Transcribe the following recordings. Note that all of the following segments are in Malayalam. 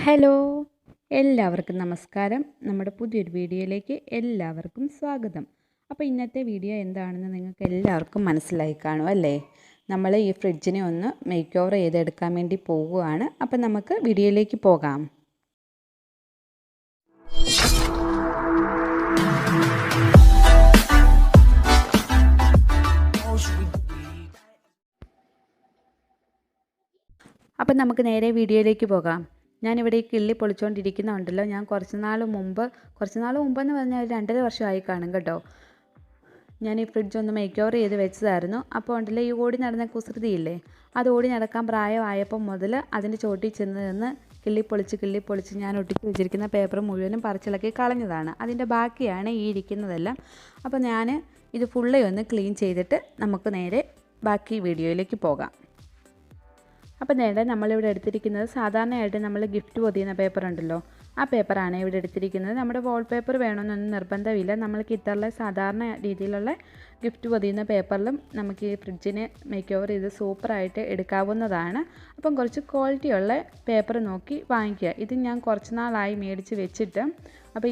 ഹലോ, എല്ലാവർക്കും നമസ്കാരം. നമ്മുടെ പുതിയൊരു വീഡിയോയിലേക്ക് എല്ലാവർക്കും സ്വാഗതം. അപ്പോൾ ഇന്നത്തെ വീഡിയോ എന്താണെന്ന് നിങ്ങൾക്ക് എല്ലാവർക്കും മനസ്സിലായി കാണും അല്ലേ? നമ്മൾ ഈ ഫ്രിഡ്ജിനെ ഒന്ന് മേക്ക് ഓവർ ചെയ്തെടുക്കാൻ വേണ്ടി പോവുകയാണ്. അപ്പോൾ നമുക്ക് വീഡിയോയിലേക്ക് പോകാം. അപ്പം നമുക്ക് നേരെ വീഡിയോയിലേക്ക് പോകാം. ഞാനിവിടെ ഈ കിള്ളി പൊളിച്ചുകൊണ്ടിരിക്കുന്നുണ്ടല്ലോ. ഞാൻ കുറച്ച് നാൾ മുമ്പെന്ന് പറഞ്ഞാൽ 2.5 വർഷമായി കാണും കേട്ടോ. ഞാൻ ഈ ഫ്രിഡ്ജ് ഒന്ന് മേക്ക് ഓവർ ചെയ്ത് വെച്ചതായിരുന്നു. അപ്പോൾ ഉണ്ടല്ലോ ഈ ഓടി നടന്ന കുസൃതിയില്ലേ, അത് ഓടി നടക്കാൻ പ്രായമായപ്പോൾ മുതൽ അതിൻ്റെ ചോട്ടിൽ ചെന്ന് കിള്ളി പൊളിച്ച് ഞാൻ ഒട്ടിച്ച് വെച്ചിരിക്കുന്ന പേപ്പർ മുഴുവനും പറിച്ചിളക്കി കളഞ്ഞതാണ്. അതിൻ്റെ ബാക്കിയാണ് ഈ ഇരിക്കുന്നതെല്ലാം. അപ്പോൾ ഞാൻ ഇത് ഫുള്ളി ഒന്ന് ക്ലീൻ ചെയ്തിട്ട് നമുക്ക് നേരെ ബാക്കി വീഡിയോയിലേക്ക് പോകാം. അപ്പോൾ നേരെ നമ്മളിവിടെ എടുത്തിരിക്കുന്നത് സാധാരണയായിട്ട് നമ്മൾ ഗിഫ്റ്റ് പൊതിയുന്ന പേപ്പർ ഉണ്ടല്ലോ, ആ പേപ്പറാണ് ഇവിടെ എടുത്തിരിക്കുന്നത്. നമ്മുടെ വാൾപേപ്പർ വേണമെന്നൊന്നും നിർബന്ധമില്ല. നമ്മൾക്ക് ഇത്തരമുള്ള സാധാരണ രീതിയിലുള്ള ഗിഫ്റ്റ് പൊതിയുന്ന പേപ്പറിലും നമുക്ക് ഈ ഫ്രിഡ്ജിനെ മേക്ക് ഓവർ ചെയ്ത് സൂപ്പറായിട്ട് എടുക്കാവുന്നതാണ്. അപ്പം കുറച്ച് ക്വാളിറ്റിയുള്ള പേപ്പർ നോക്കി വാങ്ങിക്കുക. ഇത് ഞാൻ കുറച്ച് നാളായി മേടിച്ച് വെച്ചിട്ട്. അപ്പോൾ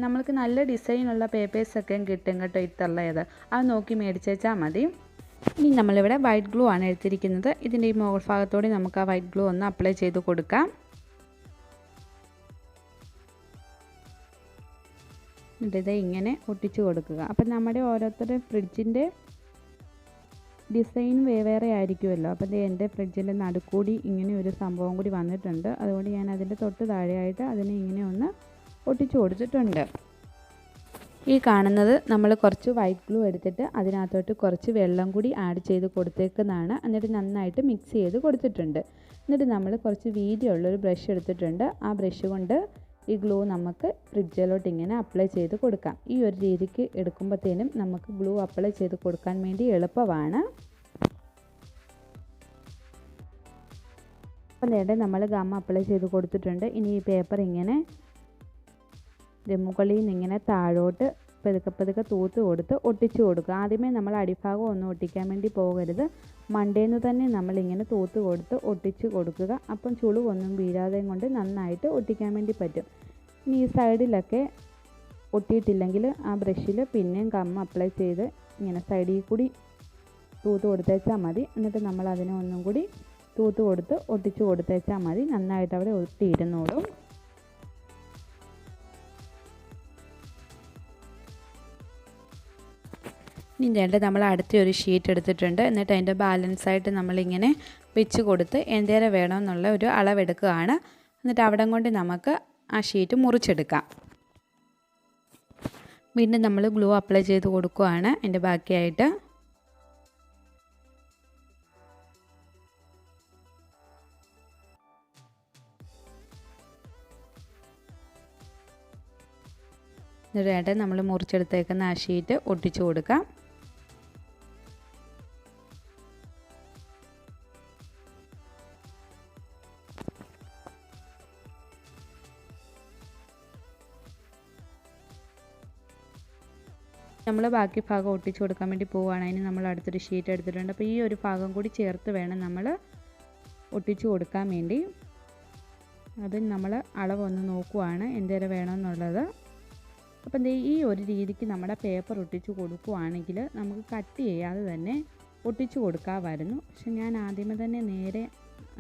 നമ്മൾക്ക് നല്ല ഡിസൈനുള്ള പേപ്പേഴ്സൊക്കെ കിട്ടും കേട്ടോ. ഇത്തരമുള്ളത് അത് നോക്കി മേടിച്ചേച്ചാൽ മതി. ഇനി നമ്മളിവിടെ വൈറ്റ് ഗ്ലൂ ആണ് എടുത്തിരിക്കുന്നത്. ഇതിൻ്റെ ഈ മുകൾ ഭാഗത്തോടെ നമുക്ക് ആ വൈറ്റ് ഗ്ലൂ ഒന്ന് അപ്ലൈ ചെയ്ത് കൊടുക്കാം. എന്നിട്ട് ഇങ്ങനെ ഒട്ടിച്ച് കൊടുക്കുക. അപ്പം നമ്മുടെ ഓരോരുത്തരുടെ ഫ്രിഡ്ജിൻ്റെ ഡിസൈൻ വേറെ ആയിരിക്കുമല്ലോ. അപ്പം എൻ്റെ ഫ്രിഡ്ജിൻ്റെ നടുക്കൂടി ഇങ്ങനെ ഒരു സംഭവം കൂടി വന്നിട്ടുണ്ട്. അതുകൊണ്ട് ഞാൻ അതിൻ്റെ തൊട്ട് താഴെയായിട്ട് അതിനെ ഇങ്ങനെ ഒന്ന് ഒട്ടിച്ച് കൊടുത്തിട്ടുണ്ട്. ഈ കാണുന്നത് നമ്മൾ കുറച്ച് വൈറ്റ് ഗ്ലൂ എടുത്തിട്ട് അതിനകത്തോട്ട് കുറച്ച് വെള്ളം കൂടി ആഡ് ചെയ്ത് കൊടുത്തേക്കുന്നതാണ്. എന്നിട്ട് നന്നായിട്ട് മിക്സ് ചെയ്ത് കൊടുത്തിട്ടുണ്ട്. എന്നിട്ട് നമ്മൾ കുറച്ച് വീതിയുള്ളൊരു ബ്രഷ് എടുത്തിട്ടുണ്ട്. ആ ബ്രഷ് കൊണ്ട് ഈ ഗ്ലൂ നമുക്ക് ഫ്രിഡ്ജിലോട്ട് ഇങ്ങനെ അപ്ലൈ ചെയ്ത് കൊടുക്കാം. ഈ ഒരു രീതിക്ക് എടുക്കുമ്പോഴത്തേനും നമുക്ക് ഗ്ലൂ അപ്ലൈ ചെയ്ത് കൊടുക്കാൻ വേണ്ടി എളുപ്പമാണ്. അപ്പം നേരെ നമ്മൾ ഗം അപ്ലൈ ചെയ്ത് കൊടുത്തിട്ടുണ്ട്. ഇനി ഈ പേപ്പർ ഇങ്ങനെ മുകളിൽ നിന്ന് ഇങ്ങനെ താഴോട്ട് പതുക്കെ തൂത്ത് കൊടുത്ത് ഒട്ടിച്ചു കൊടുക്കുക. ആദ്യമേ നമ്മൾ അടിഭാഗം ഒന്നും ഒട്ടിക്കാൻ വേണ്ടി പോകരുത്. മണ്ടേന്ന് തന്നെ നമ്മളിങ്ങനെ തൂത്ത് കൊടുത്ത് ഒട്ടിച്ച് കൊടുക്കുക. അപ്പം ചുളിവൊന്നും വീഴാതെയും കൊണ്ട് നന്നായിട്ട് ഒട്ടിക്കാൻ വേണ്ടി പറ്റും. ഇനി ഈ സൈഡിലൊക്കെ ഒട്ടിയിട്ടില്ലെങ്കിൽ ആ ബ്രഷിൽ പിന്നെയും ഗം അപ്ലൈ ചെയ്ത് ഇങ്ങനെ സൈഡിൽ കൂടി തൂത്ത് കൊടുത്തേച്ചാൽ മതി. എന്നിട്ട് നമ്മൾ അതിനെ ഒന്നും കൂടി തൂത്ത് കൊടുത്ത് ഒട്ടിച്ച് കൊടുത്തേച്ചാൽ മതി. നന്നായിട്ട് അവിടെ ഒട്ടിയിരുന്നോളും. ഇനി നമ്മൾ അടുത്തൊരു ഷീറ്റ് എടുത്തിട്ടുണ്ട്. എന്നിട്ട് അതിൻ്റെ ബാലൻസായിട്ട് നമ്മളിങ്ങനെ വെച്ച് കൊടുത്ത് എന്തേരം വേണമെന്നുള്ള ഒരു അളവെടുക്കുകയാണ്. എന്നിട്ട് അവിടെ കൊണ്ട് നമുക്ക് ആ ഷീറ്റ് മുറിച്ചെടുക്കാം. വീണ്ടും നമ്മൾ ഗ്ലൂ അപ്ലൈ ചെയ്ത് കൊടുക്കുകയാണ് അതിൻ്റെ ബാക്കിയായിട്ട്. എന്നിട്ട് നമ്മൾ മുറിച്ചെടുത്തേക്കുന്ന ആ ഷീറ്റ് ഒട്ടിച്ചു കൊടുക്കാം. നമ്മൾ ബാക്കി ഭാഗം ഒട്ടിച്ച് കൊടുക്കാൻ വേണ്ടി പോവുകയാണ്. അതിന് നമ്മൾ അടുത്തൊരു ഷീറ്റ് എടുത്തിട്ടുണ്ട്. അപ്പോൾ ഈ ഒരു ഭാഗം കൂടി ചേർത്ത് വേണം നമ്മൾ ഒട്ടിച്ച് കൊടുക്കാൻ വേണ്ടി. അത് നമ്മൾ അളവൊന്ന് നോക്കുവാണ് എന്തേരം വേണമെന്നുള്ളത്. അപ്പം ഈ ഒരു രീതിക്ക് നമ്മുടെ പേപ്പർ ഒട്ടിച്ച് കൊടുക്കുകയാണെങ്കിൽ നമുക്ക് കട്ട് ചെയ്യാതെ തന്നെ ഒട്ടിച്ച് കൊടുക്കാമായിരുന്നു. പക്ഷെ ഞാൻ ആദ്യമേ തന്നെ നേരെ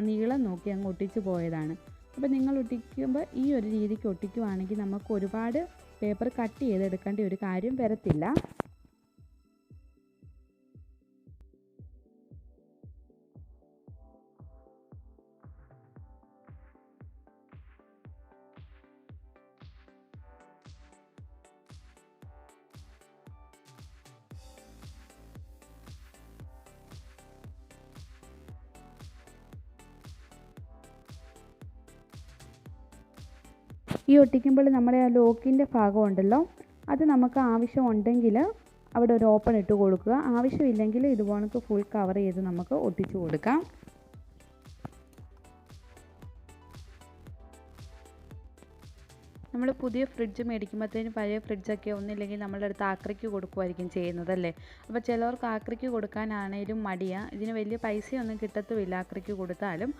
നീളം നോക്കി അങ്ങ് ഒട്ടിച്ച് പോയതാണ്. അപ്പോൾ നിങ്ങൾ ഒട്ടിക്കുമ്പോൾ ഈ ഒരു രീതിക്ക് ഒട്ടിക്കുവാണെങ്കിൽ നമുക്ക് ഒരുപാട് പേപ്പർ കട്ട് ചെയ്തെടുക്കേണ്ട ഒരു കാര്യം വരത്തില്ല. ഈ ഒട്ടിക്കുമ്പോൾ നമ്മുടെ ആ ലോക്കിൻ്റെ ഭാഗം ഉണ്ടല്ലോ, അത് നമുക്ക് ആവശ്യമുണ്ടെങ്കിൽ അവിടെ ഒരു ഓപ്പൺ ഇട്ട് കൊടുക്കുക. ആവശ്യമില്ലെങ്കിൽ ഇതുപോലെ ഫുൾ കവർ ചെയ്ത് നമുക്ക് ഒട്ടിച്ചു കൊടുക്കാം. നമ്മൾ പുതിയ ഫ്രിഡ്ജ് മേടിക്കുമ്പോഴത്തേനും പഴയ ഫ്രിഡ്ജൊക്കെ ഒന്നില്ലെങ്കിൽ നമ്മളുടെ അടുത്ത് ആക്രിക്ക് കൊടുക്കുമായിരിക്കും ചെയ്യുന്നതല്ലേ. അപ്പോൾ ചിലവർക്ക് ആക്രിക്ക് കൊടുക്കാനാണേലും മടിയാണ്. ഇതിന് വലിയ പൈസയൊന്നും കിട്ടത്തുമില്ല ആക്രിക്ക് കൊടുത്താലും.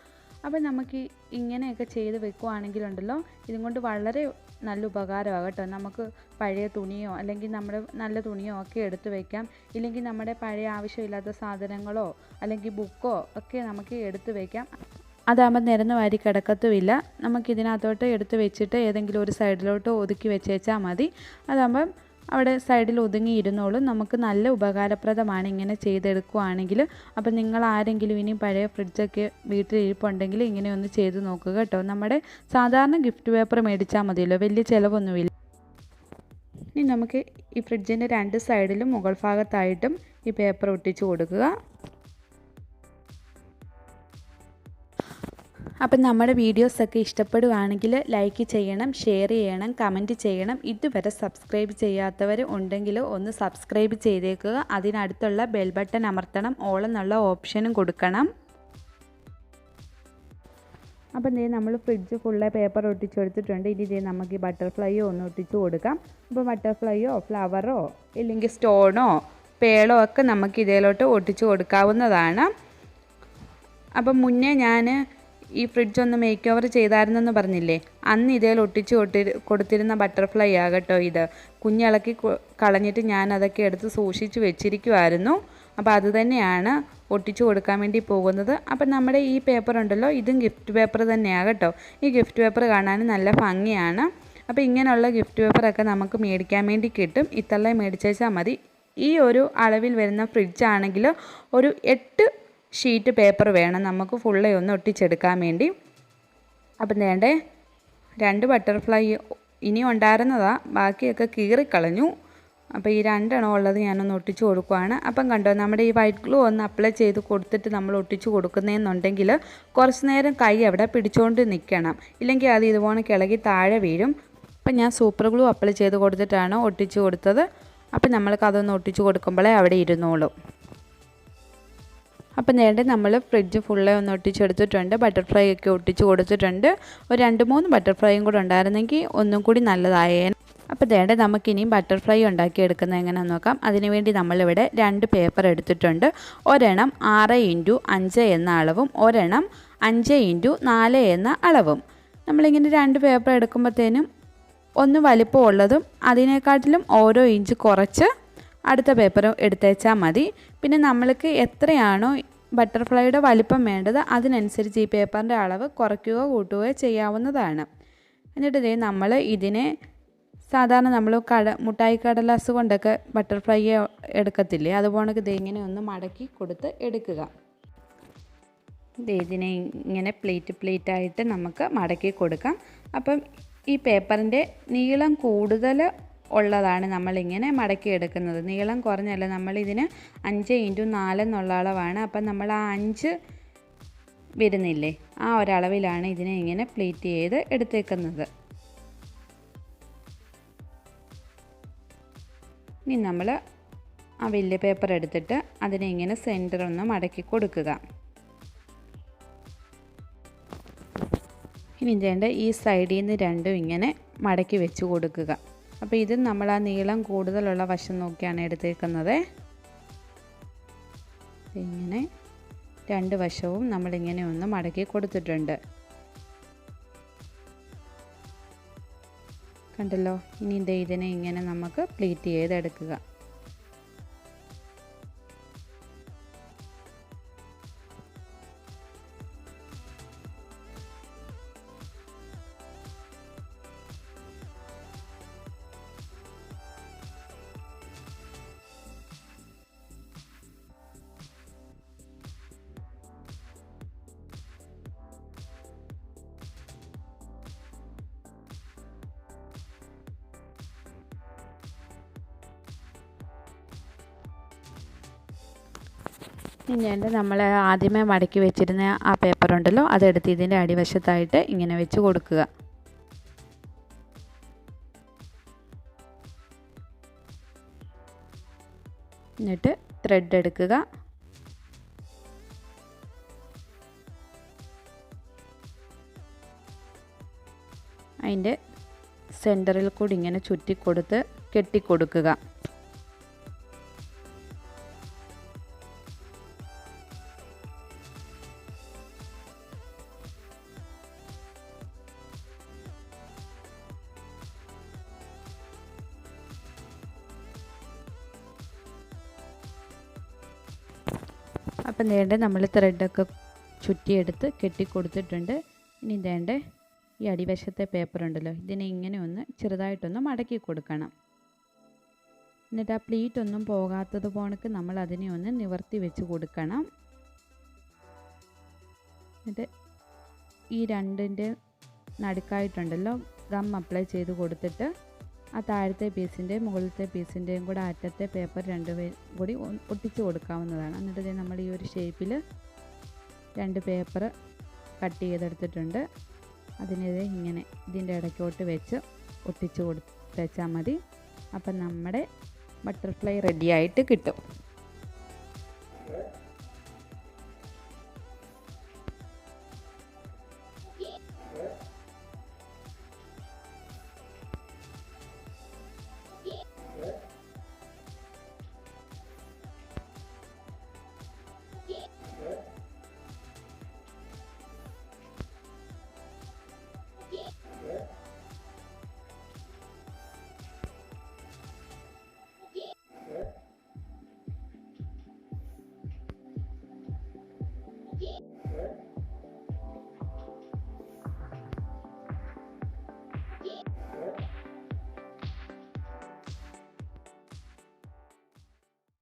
അപ്പോൾ നമുക്ക് ഇങ്ങനെയൊക്കെ ചെയ്ത് വെക്കുകയാണെങ്കിലുണ്ടല്ലോ ഇതും കൊണ്ട് വളരെ നല്ല ഉപകാരമാണ് കേട്ടോ. നമുക്ക് പഴയ തുണിയോ അല്ലെങ്കിൽ നമ്മുടെ നല്ല തുണിയോ ഒക്കെ എടുത്ത് വയ്ക്കാം. ഇല്ലെങ്കിൽ നമ്മുടെ പഴയ ആവശ്യമില്ലാത്ത സാധനങ്ങളോ അല്ലെങ്കിൽ ബുക്കോ ഒക്കെ നമുക്ക് എടുത്ത് വയ്ക്കാം. അതാകുമ്പോൾ നിരന്ന് വാരി കിടക്കത്തുമില്ല. നമുക്കിതിനകത്തോട്ട് എടുത്ത് വെച്ചിട്ട് ഏതെങ്കിലും ഒരു സൈഡിലോട്ട് ഒതുക്കി വെച്ചേച്ചാൽ മതി. അതാകുമ്പം അവിടെ സൈഡിൽ ഒതുങ്ങിയിരുന്നോളും. നമുക്ക് നല്ല ഉപകാരപ്രദമാണ് ഇങ്ങനെ ചെയ്തെടുക്കുകയാണെങ്കിൽ. അപ്പം നിങ്ങൾ ആരെങ്കിലും ഇനി പഴയ ഫ്രിഡ്ജൊക്കെ വീട്ടിലിരിപ്പുണ്ടെങ്കിൽ ഇങ്ങനെ ഒന്ന് ചെയ്ത് നോക്കുക കേട്ടോ. നമ്മുടെ സാധാരണ ഗിഫ്റ്റ് പേപ്പർ മേടിച്ചാൽ മതിയല്ലോ, വലിയ ചിലവൊന്നുമില്ല. ഇനി നമുക്ക് ഈ ഫ്രിഡ്ജിൻ്റെ 2 സൈഡിലും മുകൾ ഭാഗത്തായിട്ടും ഈ പേപ്പർ ഒട്ടിച്ചു കൊടുക്കുക. അപ്പം നമ്മുടെ വീഡിയോസൊക്കെ ഇഷ്ടപ്പെടുകയാണെങ്കിൽ ലൈക്ക് ചെയ്യണം, ഷെയർ ചെയ്യണം, കമൻറ്റ് ചെയ്യണം. ഇതുവരെ സബ്സ്ക്രൈബ് ചെയ്യാത്തവർ ഉണ്ടെങ്കിൽ ഒന്ന് സബ്സ്ക്രൈബ് ചെയ്തേക്കുക. അതിനടുത്തുള്ള ബെൽ ബട്ടൺ അമർത്തണം, ഓൾ എന്നുള്ള ഓപ്ഷനും കൊടുക്കണം. അപ്പം ഇതേ നമ്മൾ ഫ്രിഡ്ജ് ഫുള്ള് പേപ്പർ ഒട്ടിച്ചെടുത്തിട്ടുണ്ട്. ഇനി ഇതേ നമുക്ക് ഈ ബട്ടർഫ്ലൈയോ ഒന്ന് ഒട്ടിച്ചു കൊടുക്കാം. അപ്പോൾ ബട്ടർഫ്ലൈയോ ഫ്ലവറോ ഇല്ലെങ്കിൽ സ്റ്റോണോ പേളോ ഒക്കെ നമുക്ക് ഇതിലോട്ട് ഒട്ടിച്ചു കൊടുക്കാവുന്നതാണ്. അപ്പം മുന്നേ ഞാൻ ഈ ഫ്രിഡ്ജ് ഒന്ന് മേക്ക് ഓവർ ചെയ്തായിരുന്നെന്ന് പറഞ്ഞില്ലേ, അന്ന് ഇതിൽ ഒട്ടിച്ച് കൊടുത്തിരുന്ന ബട്ടർഫ്ലൈ ആകട്ടോ ഇത്. കുഞ്ഞിളക്കി കളഞ്ഞിട്ട് ഞാൻ അതൊക്കെ എടുത്ത് സൂക്ഷിച്ച് വെച്ചിരിക്കുമായിരുന്നു. അപ്പോൾ അത് തന്നെയാണ് ഒട്ടിച്ചു കൊടുക്കാൻ വേണ്ടി പോകുന്നത്. അപ്പം നമ്മുടെ ഈ പേപ്പർ ഉണ്ടല്ലോ, ഇതും ഗിഫ്റ്റ് പേപ്പർ തന്നെയാണ് കേട്ടോ. ഈ ഗിഫ്റ്റ് പേപ്പർ കാണാൻ നല്ല ഭംഗിയാണ്. അപ്പോൾ ഇങ്ങനെയുള്ള ഗിഫ്റ്റ് പേപ്പറൊക്കെ നമുക്ക് മേടിക്കാൻ വേണ്ടി കിട്ടും. ഇത്രയും മേടിച്ചേച്ചാൽ മതി. ഈ ഒരു അളവിൽ വരുന്ന ഫ്രിഡ്ജാണെങ്കിൽ ഒരു 8 ഷീറ്റ് പേപ്പർ വേണം നമുക്ക് ഫുള്ളേ ഒന്ന് ഒട്ടിച്ചെടുക്കാൻ വേണ്ടി. അപ്പം വേണ്ടേ 2 ബട്ടർഫ്ലൈ ഇനി ഉണ്ടായിരുന്നതാണ്, ബാക്കിയൊക്കെ കീറിക്കളഞ്ഞു. അപ്പോൾ ഈ 2 എണ്ണം ഉള്ളത് ഞാനൊന്ന് ഒട്ടിച്ചു കൊടുക്കുവാണ്. അപ്പം കണ്ടോ, നമ്മുടെ ഈ വൈറ്റ് ഗ്ലൂ ഒന്ന് അപ്ലൈ ചെയ്ത് കൊടുത്തിട്ട് നമ്മൾ ഒട്ടിച്ചു കൊടുക്കുന്നതെന്നുണ്ടെങ്കിൽ കുറച്ച് നേരം കൈ അവിടെ പിടിച്ചുകൊണ്ട് നിൽക്കണം, ഇല്ലെങ്കിൽ അത് ഇതുപോലെ കിളകി താഴെ വീഴും. അപ്പം ഞാൻ സൂപ്പർ ഗ്ലൂ അപ്ലൈ ചെയ്ത് കൊടുത്തിട്ടാണ് ഒട്ടിച്ചു കൊടുത്തത്. അപ്പം നമ്മൾക്ക് അതൊന്ന് ഒട്ടിച്ചു കൊടുക്കുമ്പോഴേ അവിടെ ഇരുന്നോളും. അപ്പം നേരെ നമ്മൾ ഫ്രിഡ്ജ് ഫുള്ളേ ഒന്ന് ഒട്ടിച്ചെടുത്തിട്ടുണ്ട്. ബട്ടർഫ്ലൈ ഒക്കെ ഒട്ടിച്ച് കൊടുത്തിട്ടുണ്ട്. ഒരു 2-3 ബട്ടർഫ്ലൈയും കൂടെ ഉണ്ടായിരുന്നെങ്കിൽ ഒന്നും കൂടി നല്ലതായേനെ. അപ്പോൾ നേരെ നമുക്കിനിയും ബട്ടർഫ്ലൈ ഉണ്ടാക്കിയെടുക്കുന്നത് എങ്ങനെയാണെന്ന് നോക്കാം. അതിനുവേണ്ടി നമ്മളിവിടെ 2 പേപ്പർ എടുത്തിട്ടുണ്ട്. ഒരെണ്ണം 6x5 എന്ന അളവും ഒരെണ്ണം 5x4 എന്ന അളവും. നമ്മളിങ്ങനെ 2 പേപ്പർ എടുക്കുമ്പോഴത്തേനും ഒന്ന് വലിപ്പമുള്ളതും അതിനെക്കാട്ടിലും ഓരോ ഇഞ്ച് കുറച്ച് അടുത്ത പേപ്പർ എടുത്തേച്ചാൽ മതി. പിന്നെ നമ്മൾക്ക് എത്രയാണോ ബട്ടർഫ്ലൈയുടെ വലിപ്പം വേണ്ടത് അതിനനുസരിച്ച് ഈ പേപ്പറിൻ്റെ അളവ് കുറയ്ക്കുകയോ കൂട്ടുകയോ ചെയ്യാവുന്നതാണ്. എന്നിട്ട് ഇതേ നമ്മൾ ഇതിനെ സാധാരണ നമ്മൾ മുട്ടായി കടലാസ് കൊണ്ടൊക്കെ ബട്ടർഫ്ലൈ എടുക്കത്തില്ലേ, അതുപോലെ ഇത് ഇങ്ങനെ ഒന്ന് മടക്കി കൊടുത്ത് എടുക്കുക. ഇതിനെ ഇങ്ങനെ പ്ലേറ്റായിട്ട് നമുക്ക് മടക്കി കൊടുക്കാം. അപ്പം ഈ പേപ്പറിൻ്റെ നീളം കൂടുതൽ ഉള്ളതാണ് നമ്മളിങ്ങനെ മടക്കി എടുക്കുന്നത്. നീളം കുറഞ്ഞല്ല, നമ്മളിതിന് 5x4 എന്നുള്ള അളവാണ്. അപ്പം നമ്മൾ ആ 5 വരുന്നില്ലേ, ആ ഒരളവിലാണ് ഇതിനെ ഇങ്ങനെ പ്ലേറ്റ് ചെയ്ത് എടുത്തേക്കുന്നത്. ഇനി നമ്മൾ ആ വലിയ പേപ്പർ എടുത്തിട്ട് അതിനെ ഇങ്ങനെ സെൻറ്റർ ഒന്ന് മടക്കി കൊടുക്കുക. ഇനി ഇതിൻ്റെ ഈ സൈഡിൽ നിന്ന് 2 ഇങ്ങനെ മടക്കി വെച്ച് കൊടുക്കുക. അപ്പോൾ ഇത് നമ്മൾ ആ നീളം കൂടുതലുള്ള വശം നോക്കിയാണ് എടുത്തേക്കുന്നത്. ഇങ്ങനെ 2 വശവും നമ്മളിങ്ങനെ ഒന്ന് മടക്കി കൊടുത്തിട്ടുണ്ട്. കണ്ടല്ലോ. ഇനി ഇതിനെ ഇങ്ങനെ നമുക്ക് പ്ലേറ്റ് ചെയ്തെടുക്കുക. ഇനി നമ്മൾ ആദ്യമേ മടക്കി വെച്ചിരുന്ന ആ പേപ്പർ ഉണ്ടല്ലോ, അതെടുത്ത് ഇതിൻ്റെ അടിവശത്തായിട്ട് ഇങ്ങനെ വെച്ച് കൊടുക്കുക. എന്നിട്ട് ത്രെഡ് എടുക്കുക. അതിൻ്റെ സെൻറ്ററിൽ കൂടി ഇങ്ങനെ ചുറ്റിക്കൊടുത്ത് കെട്ടിക്കൊടുക്കുക. അപ്പം വേണ്ട നമ്മൾ ത്രെഡൊക്കെ ചുറ്റിയെടുത്ത് കെട്ടിക്കൊടുത്തിട്ടുണ്ട്. ഇനി വേണ്ട ഈ അടിവശത്തെ പേപ്പർ ഉണ്ടല്ലോ, ഇതിനെ ഇങ്ങനെ ഒന്ന് ചെറുതായിട്ടൊന്ന് മടക്കി കൊടുക്കണം. എന്നിട്ട് ആ പ്ലീറ്റ് ഒന്നും പോകാത്തത് പോണക്ക് നമ്മൾ അതിനെ ഒന്ന് നിവർത്തി വെച്ച് കൊടുക്കണം. എന്നിട്ട് ഈ രണ്ടിൻ്റെ നടുക്കായിട്ടുണ്ടല്ലോ ഗം അപ്ലൈ ചെയ്ത് കൊടുത്തിട്ട് ആ താഴത്തെ പീസിൻ്റെയും മുകളിലത്തെ പീസിൻ്റെയും കൂടെ അറ്റത്തെ പേപ്പർ കൂടി ഒട്ടിച്ച് കൊടുക്കാവുന്നതാണ്. എന്നിട്ട് നമ്മൾ ഈ ഒരു ഷേപ്പിൽ 2 പേപ്പർ കട്ട് ചെയ്തെടുത്തിട്ടുണ്ട്. അതിനെ ഇങ്ങനെ ഇതിൻ്റെ ഇടയ്ക്കോട്ട് വെച്ച് ഒട്ടിച്ച് കൊടുത്തേച്ചാൽ മതി. അപ്പം നമ്മുടെ ബട്ടർഫ്ലൈ റെഡിയായിട്ട് കിട്ടും.